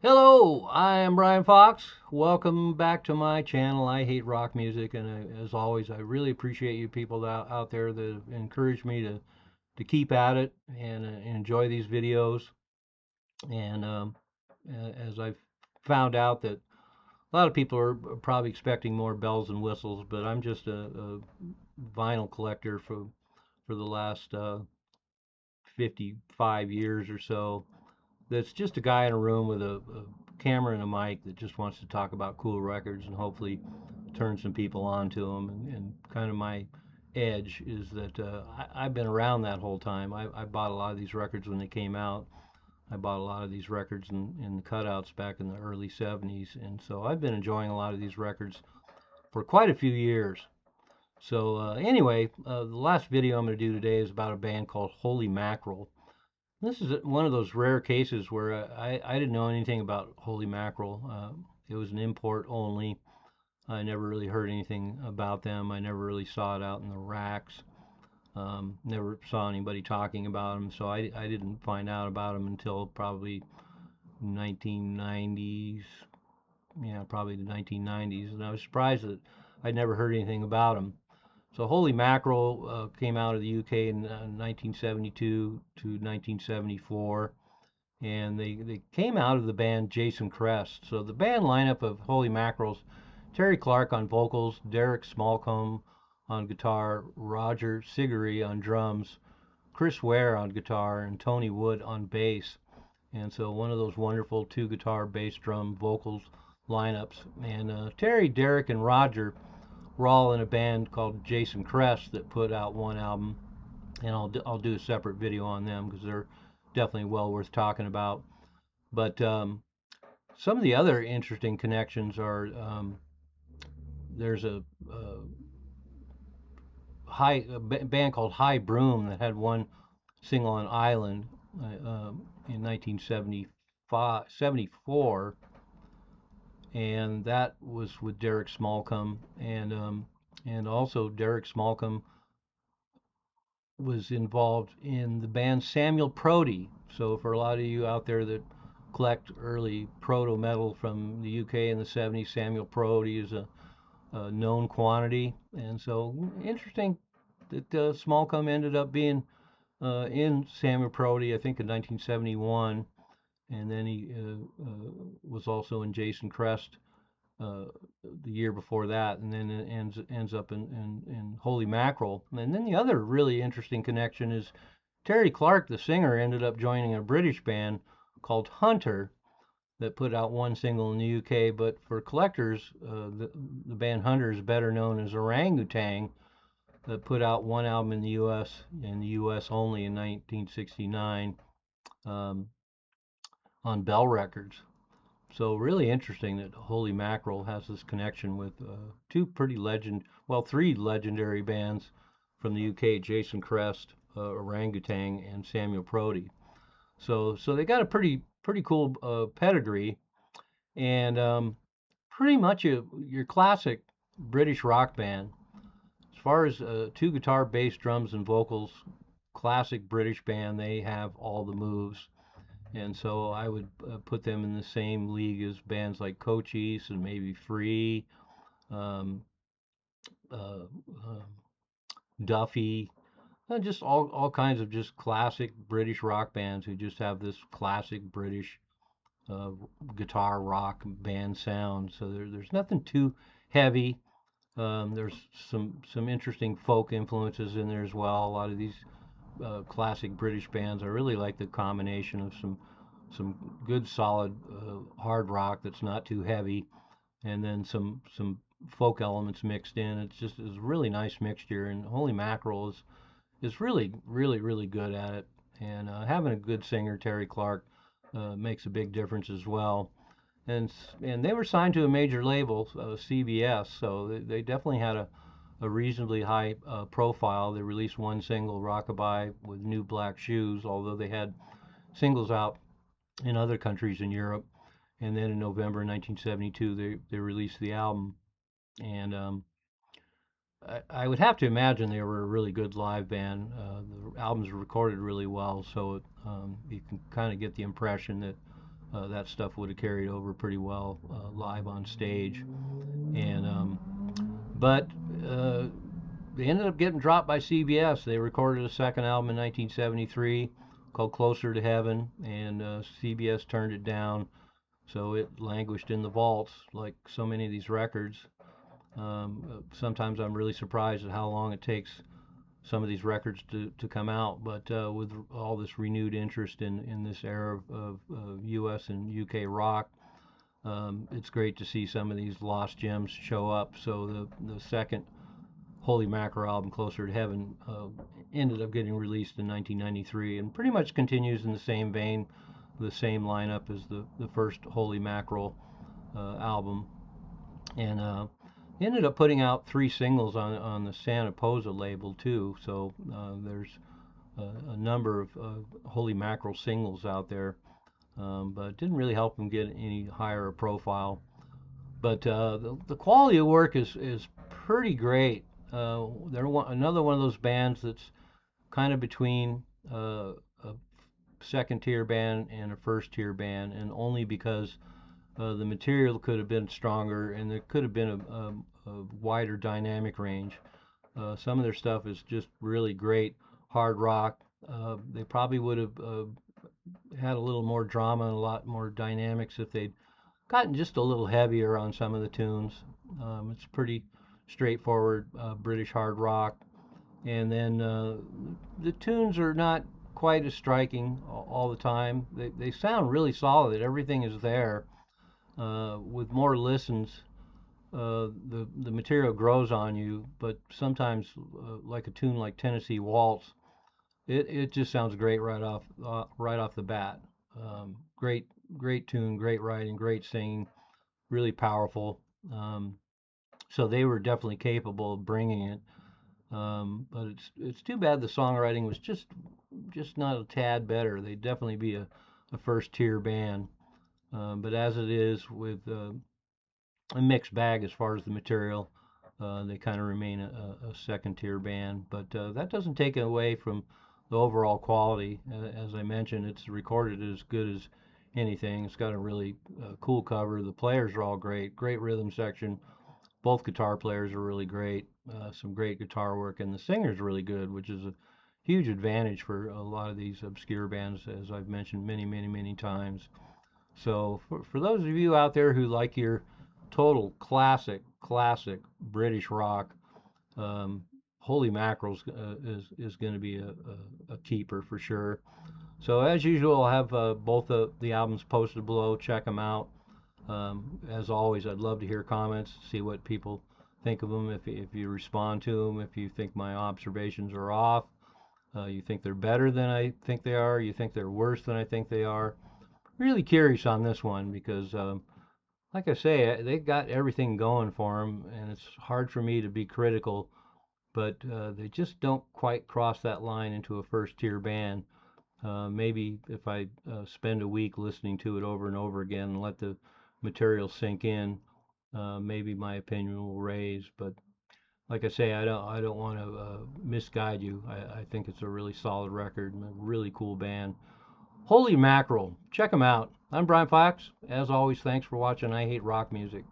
Hello, I am Brian Fox. Welcome back to my channel. I hate rock music, and as always, I really appreciate you people out there that encourage me to keep at it and enjoy these videos. And as I've found out that a lot of people are probably expecting more bells and whistles, but I'm just a vinyl collector for the last 55 years or so. That's just a guy in a room with a camera and a mic that just wants to talk about cool records and hopefully turn some people on to them. And kind of my edge is that I've been around that whole time. I bought a lot of these records when they came out. I bought a lot of these records in the cutouts back in the early 70s. And so I've been enjoying a lot of these records for quite a few years. So anyway, the last video I'm going to do today is about a band called Holy Mackerel. This is one of those rare cases where I didn't know anything about Holy Mackerel. It was an import only. I never really heard anything about them. I never really saw it out in the racks. Never saw anybody talking about them, so I didn't find out about them until probably 1990s. Yeah, probably the 1990s, and I was surprised that I'd never heard anything about them. So Holy Mackerel came out of the UK in 1972 to 1974, and they came out of the band Jason Crest. So the band lineup of Holy Mackerel's Terry Clark on vocals, Derek Smallcombe on guitar, Roger Sigary on drums, Chris Ware on guitar, and Tony Wood on bass. And so one of those wonderful two guitar, bass, drum, vocals lineups. And Terry, Derek, and Roger were all in a band called Jason Crest that put out one album, and I'll do a separate video on them because they're definitely well worth talking about. But some of the other interesting connections are there's a band called High Broom that had one single on Island in 1974, and that was with Derek Smallcombe, and also Derek Smallcombe was involved in the band Samuel Prody. So for a lot of you out there that collect early proto metal from the UK in the 70s, Samuel Prody is a known quantity. And so interesting that Smallcombe ended up being in Samuel Prody, I think in 1971, and then he was also in Jason Crest uh, the year before that, and then it ends up in Holy Mackerel. And then the other really interesting connection is Terry Clark, the singer, ended up joining a British band called Hunter that put out one single in the UK. But for collectors, the band Hunter is better known as Orangutan, that put out one album in the U.S. only in 1969 um, on Bell Records. So really interesting that Holy Mackerel has this connection with three legendary bands from the UK: Jason Crest, Orangutan, and Samuel Prody. So they got a pretty cool pedigree, and pretty much your classic British rock band. As far as two guitar, bass, drums, and vocals, classic British band, they have all the moves. And so I would put them in the same league as bands like Cochise and maybe Free, um, uh, Duffy, just all kinds of just classic British rock bands who just have this classic British uh, guitar rock band sound. So there's nothing too heavy. There's some interesting folk influences in there as well. A lot of these classic British bands, I really like the combination of some good solid hard rock that's not too heavy, and then some folk elements mixed in. It's a really nice mixture, and Holy Mackerel is really good at it. And having a good singer, Terry Clark, makes a big difference as well. And they were signed to a major label, CBS, so they definitely had a reasonably high profile. They released one single, Rockabye with New Black Shoes, although they had singles out in other countries in Europe. And then in November 1972, they released the album. And I would have to imagine they were a really good live band. The albums were recorded really well, so you can kind of get the impression that that stuff would have carried over pretty well live on stage. And but uh, they ended up getting dropped by CBS. They recorded a second album in 1973 called Closer to Heaven, and CBS turned it down. So it languished in the vaults like so many of these records. Sometimes I'm really surprised at how long it takes some of these records to come out. But with all this renewed interest in this era of U.S. and U.K. rock, it's great to see some of these lost gems show up. So the second Holy Mackerel album, Closer to Heaven, ended up getting released in 1993 and pretty much continues in the same vein, the same lineup as the first Holy Mackerel album. And ended up putting out 3 singles on the Santa Posa label too. So there's a number of Holy Mackerel singles out there, but it didn't really help them get any higher profile. But the quality of work is pretty great. Another one of those bands that's kind of between a second tier band and a first tier band, and only because the material could have been stronger and there could have been a wider dynamic range. Some of their stuff is just really great hard rock. They probably would have had a little more drama and a lot more dynamics if they'd gotten just a little heavier on some of the tunes. It's pretty straightforward British hard rock, and then the tunes are not quite as striking all the time. They sound really solid. Everything is there. With more listens, the material grows on you, but sometimes, like a tune like Tennessee Waltz, it just sounds great right off the bat. Great tune, great writing, great singing, really powerful. So they were definitely capable of bringing it. But it's too bad the songwriting was just not a tad better. They'd definitely be a first tier band. But as it is with a mixed bag as far as the material, they kind of remain a second tier band. But that doesn't take away from the overall quality. As I mentioned, it's recorded as good as anything. It's got a really cool cover. The players are all great. Great rhythm section. Both guitar players are really great. Some great guitar work, and the singer's really good, which is a huge advantage for a lot of these obscure bands, as I've mentioned many times. So for those of you out there who like your total classic British rock, Holy Mackerel is going to be a keeper for sure. So as usual, I'll have both the albums posted below. Check them out. As always, I'd love to hear comments, see what people think of them. If you respond to them, if you think my observations are off, you think they're better than I think they are, you think they're worse than I think they are. Really curious on this one because, like I say, they got everything going for them, and it's hard for me to be critical, but they just don't quite cross that line into a first tier band. Maybe if I spend a week listening to it over and over again and let the material sink in, maybe my opinion will raise. But like I say, I don't want to misguide you. I think it's a really solid record and a really cool band. Holy Mackerel, check them out. I'm Brian Fox. As always, thanks for watching I Hate Rock Music.